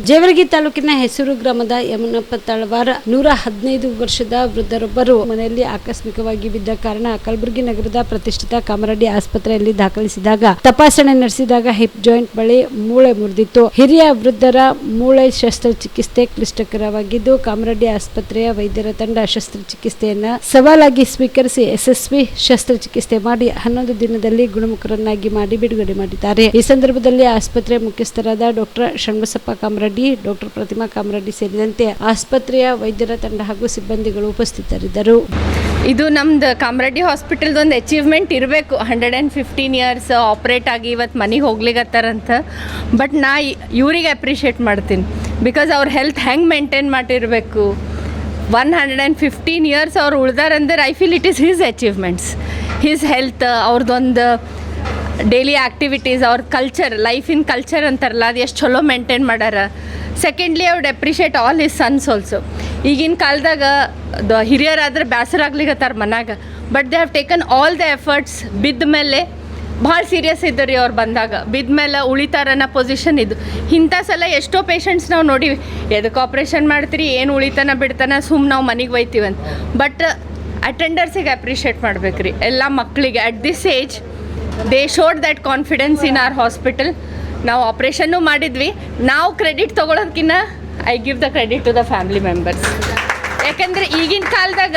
ಜೇವರ್ಗಿ ತಾಲೂಕಿನ ಹೆಸರು ಗ್ರಾಮದ ಯಮನಪ್ಪ ತಳವಾರ 115 ವರ್ಷದ ವೃದ್ಧರೊಬ್ಬರು ಮನೆಯಲ್ಲಿ ಆಕಸ್ಮಿಕವಾಗಿ ಬಿದ್ದ ಕಾರಣ ಕಲಬುರಗಿ ನಗರದ ಪ್ರತಿಷ್ಠಿತ ಕಾಮರೆಡ್ಡಿ ಆಸ್ಪತ್ರೆಯಲ್ಲಿ ದಾಖಲಿಸಿದಾಗ ತಪಾಸಣೆ ನಡೆಸಿದಾಗ ಹಿಪ್ ಜಾಯಿಂಟ್ ಬಳಿ ಮೂಳೆ ಮುರಿದಿತ್ತು. ಹಿರಿಯ ವೃದ್ಧರ ಮೂಳೆ ಶಸ್ತ್ರಚಿಕಿತ್ಸೆ ಕ್ಲಿಷ್ಟಕರವಾಗಿದ್ದು ಕಾಮರೆಡ್ಡಿ ಆಸ್ಪತ್ರೆಯ ವೈದ್ಯರ ತಂಡ ಶಸ್ತ್ರಚಿಕಿತ್ಸೆಯನ್ನ ಸವಾಲಾಗಿ ಸ್ವೀಕರಿಸಿ ಯಶಸ್ವಿ ಶಸ್ತ್ರಚಿಕಿತ್ಸೆ ಮಾಡಿ 11 ದಿನದಲ್ಲಿ ಗುಣಮುಖರನ್ನಾಗಿ ಮಾಡಿ ಬಿಡುಗಡೆ ಮಾಡಿದ್ದಾರೆ. ಈ ಸಂದರ್ಭದಲ್ಲಿ ಆಸ್ಪತ್ರೆ ಮುಖ್ಯಸ್ಥರಾದ ಡಾಕ್ಟರ್ ಷಣ್ಬಸಪ್ಪ ಕಾಮರೆಡ್ಡಿ, ಡಾಕ್ಟರ್ ಪ್ರತಿಮಾ ಕಾಮರೆಡ್ಡಿ ಸೇರಿದಂತೆ ಆಸ್ಪತ್ರೆಯ ವೈದ್ಯರ ತಂಡ ಹಾಗೂ ಸಿಬ್ಬಂದಿಗಳು ಉಪಸ್ಥಿತರಿದ್ದರು. ಇದು ನಮ್ದು ಕಾಮರೆಡ್ಡಿ ಹಾಸ್ಪಿಟಲ್ದು ಒಂದು ಅಚೀವ್ಮೆಂಟ್ ಇರಬೇಕು. 115 ಇಯರ್ಸ್ ಆಪ್ರೇಟ್ ಆಗಿ ಇವತ್ತು ಮನೆಗೆ ಹೋಗ್ಲಿಕ್ಕತ್ತಾರಂತ. ಬಟ್ ನಾ ಇವ್ರಿಗೆ ಅಪ್ರಿಷಿಯೇಟ್ ಮಾಡ್ತೀನಿ. ಬಿಕಾಸ್ ಅವ್ರ ಹೆಲ್ತ್ ಹೆಂಗೆ ಮೇಂಟೈನ್ ಮಾಡಿರಬೇಕು. 115 ಇಯರ್ಸ್ ಅವ್ರು ಉಳ್ದಾರಂದ್ರೆ I feel it is his achievements. His health, ಅವ್ರದ್ದೊಂದು ಡೈಲಿ ಆ್ಯಕ್ಟಿವಿಟೀಸ್, ಅವ್ರ ಕಲ್ಚರ್, ಲೈಫಿನ ಕಲ್ಚರ್ ಅಂತಾರಲ್ಲ, ಅದು ಎಷ್ಟು ಚಲೋ ಮೇಂಟೈನ್ ಮಾಡ್ಯಾರ. Secondly I would appreciate all his sons also. ಈಗಿನ ಕಾಲದಾಗ ಹಿರಿಯರಾದ್ರೆ ಬೇಸರಾಗ್ಲಿಕ್ಕತ್ತಾರ ಮನ್ಯಾಗ. But they have taken all the efforts. ಬಿದ್ದ ಮೇಲೆ ಭಾಳ ಸೀರಿಯಸ್ ಇದ್ದು ರೀ ಅವ್ರು ಬಂದಾಗ. ಬಿದ್ದ ಮೇಲೆ ಉಳಿತಾರನ್ನ ಪೊಸಿಷನ್ ಇದು. ಇಂಥ ಸಲ ಎಷ್ಟೋ ಪೇಷಂಟ್ಸ್ ನಾವು ನೋಡಿವಿ, ಎದಕ್ಕೆ ಆಪ್ರೇಷನ್ ಮಾಡ್ತೀರಿ, ಏನು ಉಳಿತಾನ ಬಿಡ್ತಾನ, ಸುಮ್ಮನೆ ನಾವು ಮನೆಗೆ ಒಯ್ತೀವಂತ. ಬಟ್ ಅಟೆಂಡರ್ಸಿಗೆ ಅಪ್ರಿಷಿಯೇಟ್ ಮಾಡ್ಬೇಕು ರೀ. ಎಲ್ಲ ಮಕ್ಕಳಿಗೆ at this age they showed that confidence in our hospital. ನಾವು ಆಪ್ರೇಷನ್ನು ಮಾಡಿದ್ವಿ. ನಾವು ಕ್ರೆಡಿಟ್ ತೊಗೊಳೋದಕ್ಕಿಂತ I give the credit to the family members. ಯಾಕೆಂದರೆ ಈಗಿನ ಕಾಲದಾಗ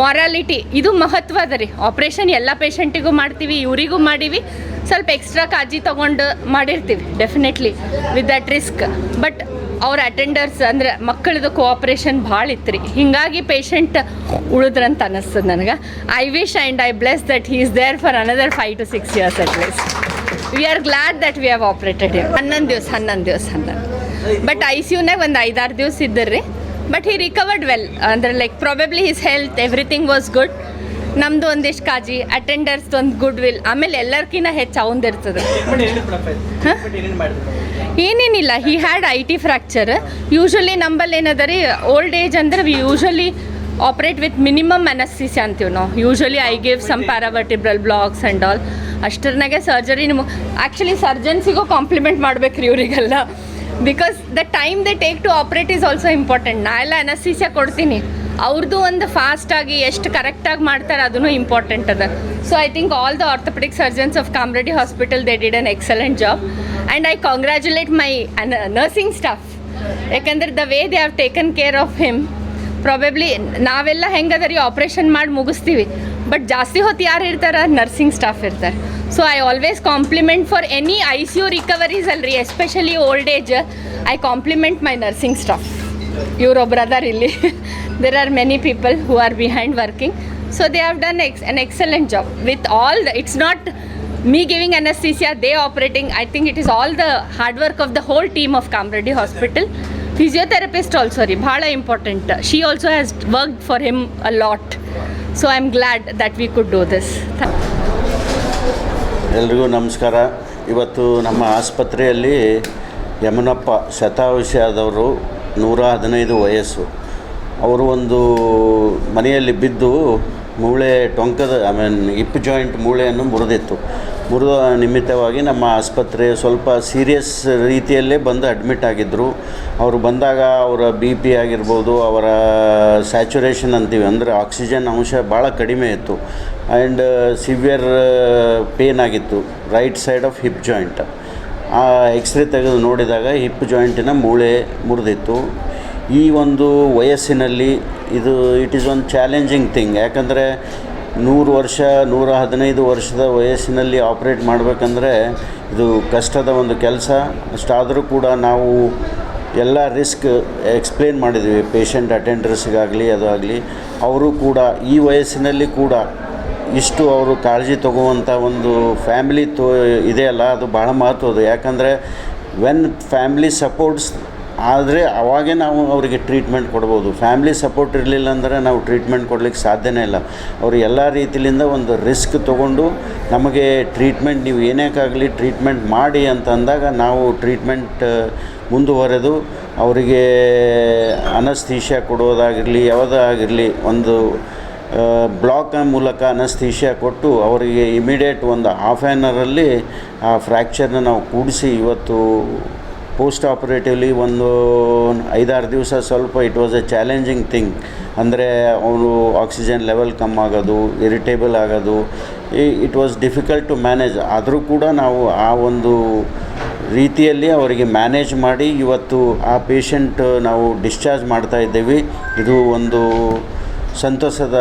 ಮಾರಾಲಿಟಿ ಇದು ಮಹತ್ವ ಅದ ರೀ. ಆಪ್ರೇಷನ್ ಎಲ್ಲ ಪೇಷಂಟಿಗೂ ಮಾಡ್ತೀವಿ, ಇವರಿಗೂ ಮಾಡೀವಿ, ಸ್ವಲ್ಪ ಎಕ್ಸ್ಟ್ರಾ ಕಾಳಜಿ ತೊಗೊಂಡು ಮಾಡಿರ್ತೀವಿ definitely with that risk. But ಅವ್ರ ಅಟೆಂಡರ್ಸ್ ಅಂದರೆ ಮಕ್ಕಳದು ಕೋಆಪ್ರೇಷನ್ ಭಾಳ ಇತ್ತು ರೀ. ಹೀಗಾಗಿ ಪೇಷಂಟ್ ಉಳಿದ್ರಂತ ಅನ್ನಿಸ್ತದೆ ನನಗೆ. I wish and I bless that he is there for another 5 to 6 years at least. We are glad that we have operated him. 11 ದಿವಸ. ಬಟ್ ICUನಾಗ ಒಂದು 5-6 ದಿವಸ ಇದ್ದರ್ರಿ. But he recovered well. ಅಂದರೆ like probably his health everything was good. ನಮ್ಮದು ಒಂದಿಷ್ಟು ಕಾಳಜಿ, ಅಟೆಂಡರ್ಸ್ದು ಒಂದು ಗುಡ್ ವಿಲ್, ಆಮೇಲೆ ಎಲ್ಲರ್ಕಿಂತ ಹೆಚ್ಚು ಅವಂದಿರ್ತದೆ. ಏನೇನಿಲ್ಲ, he had IT fracture. Usually ನಂಬಲ್ಲಿ ಏನದ ರೀ, ಓಲ್ಡ್ ಏಜ್ ಅಂದ್ರೆ we usually operate with minimum anaesthesia ಅಂತೀವಿ ನಾವು. Usually I give some paravertebral blocks and all. ಅಷ್ಟರನಾಗೆ ಸರ್ಜರಿ ನಿಮಗೆ ಆ್ಯಕ್ಚುಲಿ ಸರ್ಜನ್ಸಿಗೂ ಕಾಂಪ್ಲಿಮೆಂಟ್ ಮಾಡ್ಬೇಕು ರೀ ಇವರಿಗೆಲ್ಲ. Because the time they take to operate is also important. ನಾ ಎಲ್ಲ ಅನಸ್ತೀಸಿಯಾ ಕೊಡ್ತೀನಿ, ಅವ್ರದ್ದು ಒಂದು ಫಾಸ್ಟಾಗಿ ಎಷ್ಟು ಕರೆಕ್ಟಾಗಿ ಮಾಡ್ತಾರೆ ಅದೂ ಇಂಪಾರ್ಟೆಂಟ್ ಅದ. So I think all the orthopaedic surgeons of Kamareddy hospital they did an excellent job. And I congratulate my nursing staff. ಯಾಕಂದ್ರೆ the way they have taken care of him. Probably ನಾವೆಲ್ಲ ಹೆಂಗದ ರೀ, ಆಪ್ರೇಷನ್ ಮಾಡಿ ಮುಗಿಸ್ತೀವಿ. But ಜಾಸ್ತಿ ಹೊತ್ತು ಯಾರು ಇರ್ತಾರೆ, nursing staff ಇರ್ತಾರೆ. So I always compliment for any ICU recoveries ಅಲ್ರಿ, especially old age. I compliment my nursing staff. ಇವರೊಬ್ಬರು ಅದಾರ ಇಲ್ಲಿ. There are many people who are behind working. So they have done an excellent job with all the, it's not me giving anesthesia, they operating. I think it is all the hard work of the whole team of Kamreddy Hospital. Physiotherapist also ರೀ, ಭಾಳ important. She also has worked for him a lot. So I'm glad that we could do this. ಎಲ್ರಿಗೂ ನಮಸ್ಕಾರ. ಇವತ್ತು ನಮ್ಮ ಆಸ್ಪತ್ರೆಯಲ್ಲಿ ಯಮನಪ್ಪ ಶತಾಯುಷಿ ಆದವರು, 115 ವಯಸ್ಸು. ಅವರು ಒಂದು ಮನೆಯಲ್ಲಿ ಬಿದ್ದು ಮೂಳೆ ಟೊಂಕದ ಹಿಪ್ ಜಾಯಿಂಟ್ ಮೂಳೆಯನ್ನು ಮುರಿದಿತ್ತು. ಮುರಿದ ನಿಮಿತ್ತವಾಗಿ ನಮ್ಮ ಆಸ್ಪತ್ರೆ ಸ್ವಲ್ಪ ಸೀರಿಯಸ್ ರೀತಿಯಲ್ಲೇ ಬಂದು ಅಡ್ಮಿಟ್ ಆಗಿದ್ದರು. ಅವರು ಬಂದಾಗ ಅವರ BP ಆಗಿರ್ಬೋದು, ಅವರ ಸ್ಯಾಚುರೇಷನ್ ಅಂತೀವಿ, ಅಂದರೆ ಆಕ್ಸಿಜನ್ ಅಂಶ ಭಾಳ ಕಡಿಮೆ ಇತ್ತು. ಆ್ಯಂಡ್ ಸಿವಿಯರ್ ಪೇನ್ ಆಗಿತ್ತು right side of hip joint. ಆ ಎಕ್ಸ್ರೇ ತೆಗೆದು ನೋಡಿದಾಗ ಹಿಪ್ ಜಾಯಿಂಟಿನ ಮೂಳೆ ಮುರಿದಿತ್ತು. ಈ ಒಂದು ವಯಸ್ಸಿನಲ್ಲಿ ಇದು it is one challenging thing. ಯಾಕಂದರೆ 115 ವರ್ಷದ ವಯಸ್ಸಿನಲ್ಲಿ ಆಪ್ರೇಟ್ ಮಾಡಬೇಕಂದ್ರೆ ಇದು ಕಷ್ಟದ ಒಂದು ಕೆಲಸ. ಅಷ್ಟಾದರೂ ಕೂಡ ನಾವು ಎಲ್ಲ ರಿಸ್ಕ್ ಎಕ್ಸ್ಪ್ಲೇನ್ ಮಾಡಿದ್ವಿ ಪೇಷಂಟ್ ಅಟೆಂಡರ್ಸ್ಗಾಗಲಿ ಅದಾಗಲಿ. ಅವರು ಕೂಡ ಈ ವಯಸ್ಸಿನಲ್ಲಿ ಕೂಡ ಇಷ್ಟು ಅವರು ಕಾಳಜಿ ತಗೋವಂಥ ಒಂದು ಫ್ಯಾಮಿಲಿ ಇದೆಯಲ್ಲ, ಅದು ಭಾಳ ಮಹತ್ವದ. ಯಾಕಂದರೆ ವೆನ್ ಫ್ಯಾಮಿಲಿ ಸಪೋರ್ಟ್ಸ್ ಆದರೆ ಅವಾಗೇ ನಾವು ಅವರಿಗೆ ಟ್ರೀಟ್ಮೆಂಟ್ ಕೊಡ್ಬೋದು. ಫ್ಯಾಮಿಲಿ ಸಪೋರ್ಟ್ ಇರಲಿಲ್ಲ ಅಂದರೆ ನಾವು ಟ್ರೀಟ್ಮೆಂಟ್ ಕೊಡಲಿಕ್ಕೆ ಸಾಧ್ಯನೇ ಇಲ್ಲ. ಅವರು ಎಲ್ಲ ರೀತಿಯಿಂದ ಒಂದು ರಿಸ್ಕ್ ತೊಗೊಂಡು ನಮಗೆ ಟ್ರೀಟ್ಮೆಂಟ್, ನೀವು ಏನೇಕಾಗಲಿ ಟ್ರೀಟ್ಮೆಂಟ್ ಮಾಡಿ ಅಂತ ಅಂದಾಗ ನಾವು ಟ್ರೀಟ್ಮೆಂಟ್ ಮುಂದುವರೆದು ಅವರಿಗೆ ಅನಸ್ಥೀಷಿಯಾ ಕೊಡೋದಾಗಿರಲಿ, ಯಾವುದಾಗಿರಲಿ, ಒಂದು ಬ್ಲಾಕ್ ಮೂಲಕ ಅನಸ್ಥೀಷಿಯಾ ಕೊಟ್ಟು ಅವರಿಗೆ ಇಮಿಡಿಯೇಟ್ ಒಂದು ಹಾಫ್ ಆನ್ ಅವರಲ್ಲಿ ಆ ಫ್ರ್ಯಾಕ್ಚರ್ನ ನಾವು ಕೂಡಿಸಿ ಇವತ್ತು ಪೋಸ್ಟ್ ಆಪರೇಟಿವ್ಲಿ ಒಂದು 5-6 ದಿವಸ ಸ್ವಲ್ಪ it was a challenging thing. ಅಂದರೆ ಅವನು ಆಕ್ಸಿಜನ್ ಲೆವೆಲ್ ಕಮ್ಮಿ ಆಗೋದು, ಇರಿಟೇಬಲ್ ಆಗೋದು, it was difficult to manage. ಆದರೂ ಕೂಡ ನಾವು ಆ ಒಂದು ರೀತಿಯಲ್ಲಿ ಅವರಿಗೆ ಮ್ಯಾನೇಜ್ ಮಾಡಿ ಇವತ್ತು ಆ ಪೇಷಂಟ್ ನಾವು ಡಿಸ್ಚಾರ್ಜ್ ಮಾಡ್ತಾ ಇದ್ದೇವೆ. ಇದು ಒಂದು ಸಂತೋಷದ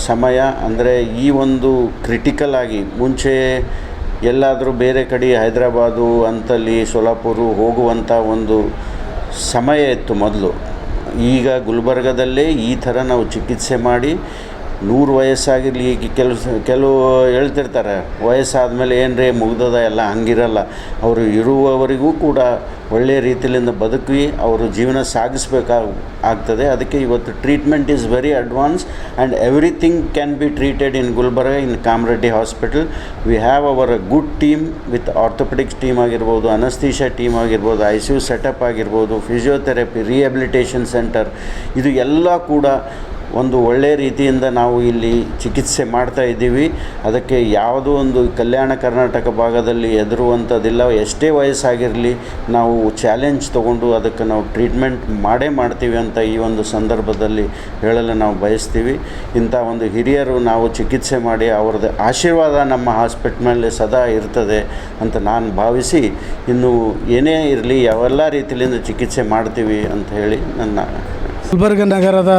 ಸಮಯ. ಅಂದರೆ ಈ ಒಂದು ಕ್ರಿಟಿಕಲ್ ಆಗಿ ಮುಂಚೆ ಎಲ್ಲಾದರೂ ಬೇರೆ ಕಡೆ ಹೈದರಾಬಾದು ಅಂತಲ್ಲಿ ಸೋಲಾಪುರ ಹೋಗುವಂಥ ಒಂದು ಸಮಯ ಇತ್ತು ಮೊದಲು. ಈಗ ಗುಲ್ಬರ್ಗದಲ್ಲೇ ಈ ಥರ ನಾವು ಚಿಕಿತ್ಸೆ ಮಾಡಿ 100 ವಯಸ್ಸಾಗಿರಲಿ, ಈಗ ಕೆಲವು ಹೇಳ್ತಿರ್ತಾರೆ ವಯಸ್ಸಾದಮೇಲೆ ಏನ್ರಿ ಮುಗ್ದದ ಎಲ್ಲ, ಹಂಗಿರಲ್ಲ. ಅವರು ಇರುವವರೆಗೂ ಕೂಡ ಒಳ್ಳೆಯ ರೀತಿಯಿಂದ ಬದುಕಿ ಅವರು ಜೀವನ ಸಾಗಿಸಬೇಕಾಗ್ತದೆ. ಅದಕ್ಕೆ ಇವತ್ತು treatment is very advance and everything can be treated in Gulbarga in Kamareddy hospital. We have our good team with orthopaedics team ಆಗಿರ್ಬೋದು, ಅನಸ್ಥೀಷಿಯಾ ಟೀಮ್ ಆಗಿರ್ಬೋದು, ICU ಸೆಟಪ್ ಆಗಿರ್ಬೋದು, ಫಿಸಿಯೋಥೆರಪಿ, ರಿಹ್ಯಾಬಿಲಿಟೇಷನ್ ಸೆಂಟರ್, ಇದು ಎಲ್ಲ ಕೂಡ ಒಂದು ಒಳ್ಳೆಯ ರೀತಿಯಿಂದ ನಾವು ಇಲ್ಲಿ ಚಿಕಿತ್ಸೆ ಮಾಡ್ತಾ ಇದ್ದೀವಿ. ಅದಕ್ಕೆ ಯಾವುದೋ ಒಂದು ಕಲ್ಯಾಣ ಕರ್ನಾಟಕ ಭಾಗದಲ್ಲಿ ಹೆದರುವಂಥದ್ದಿಲ್ಲ. ಎಷ್ಟೇ ವಯಸ್ಸಾಗಿರಲಿ ನಾವು ಚಾಲೆಂಜ್ ತೊಗೊಂಡು ಅದಕ್ಕೆ ನಾವು ಟ್ರೀಟ್ಮೆಂಟ್ ಮಾಡೇ ಮಾಡ್ತೀವಿ ಅಂತ ಈ ಒಂದು ಸಂದರ್ಭದಲ್ಲಿ ಹೇಳಲು ನಾವು ಬಯಸ್ತೀವಿ. ಇಂಥ ಒಂದು ಹಿರಿಯರು ನಾವು ಚಿಕಿತ್ಸೆ ಮಾಡಿ ಅವ್ರದ್ದು ಆಶೀರ್ವಾದ ನಮ್ಮ ಹಾಸ್ಪಿಟಲ್ ಮೇಲೆ ಸದಾ ಇರ್ತದೆ ಅಂತ ನಾನು ಭಾವಿಸಿ, ಇನ್ನು ಏನೇ ಇರಲಿ ಯಾವೆಲ್ಲ ರೀತಿಯಿಂದ ಚಿಕಿತ್ಸೆ ಮಾಡ್ತೀವಿ ಅಂತ ಹೇಳಿ ನನ್ನ ಗುಲ್ಬರ್ಗ ನಗರದ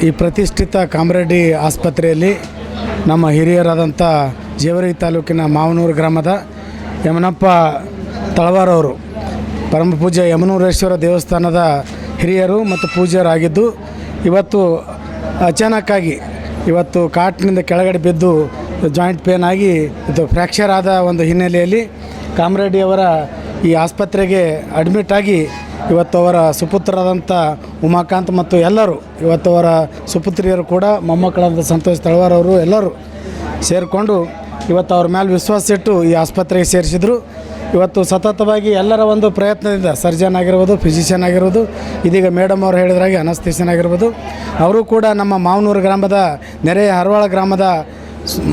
ಈ ಪ್ರತಿಷ್ಠಿತ ಕಾಮರೆಡ್ಡಿ ಆಸ್ಪತ್ರೆಯಲ್ಲಿ ನಮ್ಮ ಹಿರಿಯರಾದಂಥ ಜೇವರ್ಗಿ ತಾಲೂಕಿನ ಮಾವನೂರು ಗ್ರಾಮದ ಯಮನಪ್ಪ ತಳವಾರವರು ಪರಮ ಪೂಜ್ಯ ಯಮನೂರೇಶ್ವರ ದೇವಸ್ಥಾನದ ಹಿರಿಯರು ಮತ್ತು ಪೂಜ್ಯರಾಗಿದ್ದು, ಇವತ್ತು ಅಚಾನಕ್ಕಾಗಿ ಇವತ್ತು ಕಾಟಿನಿಂದ ಕೆಳಗಡೆ ಬಿದ್ದು ಜಾಯಿಂಟ್ ಪೇನ್ ಆಗಿ ಇದು ಫ್ರ್ಯಾಕ್ಚರ್ ಆದ ಒಂದು ಹಿನ್ನೆಲೆಯಲ್ಲಿ ಕಾಮರೆಡ್ಡಿಯವರ ಈ ಆಸ್ಪತ್ರೆಗೆ ಅಡ್ಮಿಟ್ ಆಗಿ ಇವತ್ತು ಅವರ ಸುಪುತ್ರರಾದಂಥ ಉಮಾಕಾಂತ್ ಮತ್ತು ಎಲ್ಲರೂ, ಇವತ್ತು ಅವರ ಸುಪುತ್ರಿಯರು ಕೂಡ ಮೊಮ್ಮಕ್ಕಳಾದ ಸಂತೋಷ್ ತಳವಾರವರು ಎಲ್ಲರೂ ಸೇರಿಕೊಂಡು ಇವತ್ತು ಅವ್ರ ಮೇಲೆ ವಿಶ್ವಾಸ ಇಟ್ಟು ಈ ಆಸ್ಪತ್ರೆಗೆ ಸೇರಿಸಿದರು. ಇವತ್ತು ಸತತವಾಗಿ ಎಲ್ಲರ ಒಂದು ಪ್ರಯತ್ನದಿಂದ ಸರ್ಜನ್ ಆಗಿರ್ಬೋದು, ಫಿಸಿಷಿಯನ್ ಆಗಿರ್ಬೋದು, ಇದೀಗ ಮೇಡಮ್ ಅವರು ಹೇಳಿದ್ರಾಗೆ ಅನಸ್ಥಿಷಿಯನ್ ಆಗಿರ್ಬೋದು, ಅವರು ಕೂಡ ನಮ್ಮ ಮಾವನೂರು ಗ್ರಾಮದ ನೆರೆಯ ಹರವಾಳ ಗ್ರಾಮದ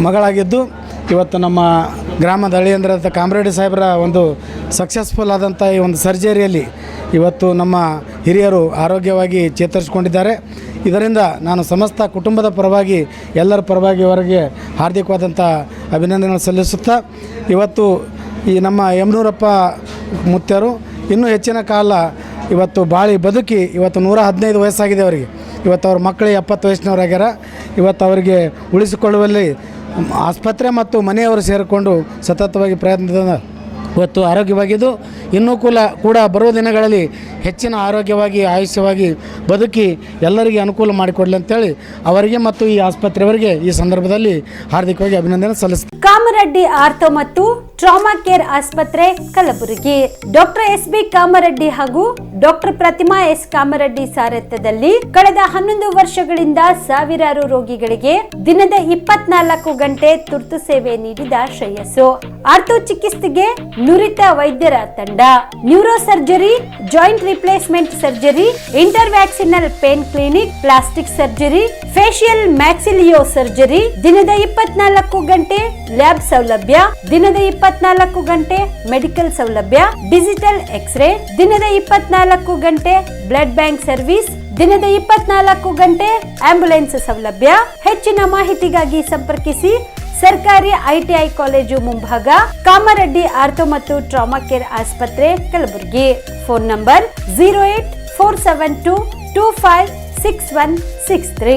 ಮಗಳಾಗಿದ್ದು ಇವತ್ತು ನಮ್ಮ ಗ್ರಾಮದ ಹಳ್ಳಿಯಂದ್ರದ ಕಾಮರೆಡ್ಡಿ ಸಾಹೇಬರ ಒಂದು ಸಕ್ಸಸ್ಫುಲ್ ಆದಂಥ ಈ ಒಂದು ಸರ್ಜರಿಯಲ್ಲಿ ಇವತ್ತು ನಮ್ಮ ಹಿರಿಯರು ಆರೋಗ್ಯವಾಗಿ ಚೇತರಿಸಿಕೊಂಡಿದ್ದಾರೆ. ಇದರಿಂದ ನಾನು ಸಮಸ್ತ ಕುಟುಂಬದ ಪರವಾಗಿ ಎಲ್ಲರ ಪರವಾಗಿ ಅವರಿಗೆ ಹಾರ್ದಿಕವಾದಂಥ ಅಭಿನಂದನೆಗಳು ಸಲ್ಲಿಸುತ್ತಾ, ಇವತ್ತು ಈ ನಮ್ಮ ಯಮನೂರಪ್ಪ ಮುತ್ಯರು ಇನ್ನೂ ಹೆಚ್ಚಿನ ಕಾಲ ಇವತ್ತು ಬಾಳಿ ಬದುಕಿ ಇವತ್ತು 115 ವಯಸ್ಸಾಗಿದೆ ಅವರಿಗೆ. ಇವತ್ತು ಅವ್ರ ಮಕ್ಕಳಿಗೆ 70 ವಯಸ್ಸಿನವರಾಗ್ಯಾರ. ಇವತ್ತು ಅವರಿಗೆ ಉಳಿಸಿಕೊಳ್ಳುವಲ್ಲಿ ಆಸ್ಪತ್ರೆ ಮತ್ತು ಮನೆಯವರು ಸೇರಿಕೊಂಡು ಸತತವಾಗಿ ಪ್ರಯತ್ನದಿಂದ ಇವತ್ತು ಆರೋಗ್ಯವಾಗಿದ್ದು, ಇನ್ನೂ ಕೂಡ ಬರುವ ದಿನಗಳಲ್ಲಿ ಹೆಚ್ಚಿನ ಆರೋಗ್ಯವಾಗಿ ಆಯುಷ್ಯವಾಗಿ ಬದುಕಿ ಎಲ್ಲರಿಗೆ ಅನುಕೂಲ ಮಾಡಿಕೊಡಲಿ ಅಂತೇಳಿ ಅವರಿಗೆ ಮತ್ತು ಈ ಆಸ್ಪತ್ರೆಯವರಿಗೆ ಈ ಸಂದರ್ಭದಲ್ಲಿ ಹಾರ್ದಿಕವಾಗಿ ಅಭಿನಂದನೆ ಸಲ್ಲಿಸ್ತೀನಿ. ಕಾಮರೆಡ್ಡಿ ಆರ್ಥೋ ಮತ್ತು ಟ್ರಾಮಾ ಕೇರ್ ಆಸ್ಪತ್ರೆ ಕಲಬುರಗಿ. ಡಾಕ್ಟರ್ SB ಕಾಮರೆಡ್ಡಿ ಹಾಗೂ ಡಾಕ್ಟರ್ ಪ್ರತಿಮಾ S ಕಾಮರೆಡ್ಡಿ ಸಾರಥ್ಯದಲ್ಲಿ ಕಳೆದ 11 ವರ್ಷಗಳಿಂದ ಸಾವಿರಾರು ರೋಗಿಗಳಿಗೆ ದಿನದ 24 ಗಂಟೆ ತುರ್ತು ಸೇವೆ ನೀಡಿದ ಶ್ರೇಯಸ್ಸು. ಆರ್ಥೋ ಚಿಕಿತ್ಸೆಗೆ ನುರಿತ ವೈದ್ಯರ ತಂಡ, neuro surgery, joint replacement surgery, interventional pain clinic, plastic surgery, facial maxillo surgery, ದಿನದ 24 ಗಂಟೆ ಲ್ಯಾಬ್ ಸೌಲಭ್ಯ, ದಿನದ 24 ಗಂಟೆ ಮೆಡಿಕಲ್ ಸೌಲಭ್ಯ, ಡಿಜಿಟಲ್ ಎಕ್ಸ್ರೇ, ದಿನದ 24 ಗಂಟೆ ಬ್ಲಡ್ ಬ್ಯಾಂಕ್ ಸರ್ವಿಸ್, ದಿನದ 24 ಗಂಟೆ ಆಂಬ್ಯುಲೆನ್ಸ್ ಸೌಲಭ್ಯ. ಹೆಚ್ಚಿನ ಮಾಹಿತಿಗಾಗಿ ಸಂಪರ್ಕಿಸಿ ಸರ್ಕಾರಿ ITI ಕಾಲೇಜು ಮುಂಭಾಗ, ಕಾಮರೆಡ್ಡಿ ಆರ್ಥೋ ಮತ್ತು ಟ್ರಾಮಾ ಕೇರ್ ಆಸ್ಪತ್ರೆ ಕಲಬುರಗಿ. Phone number 08472256163.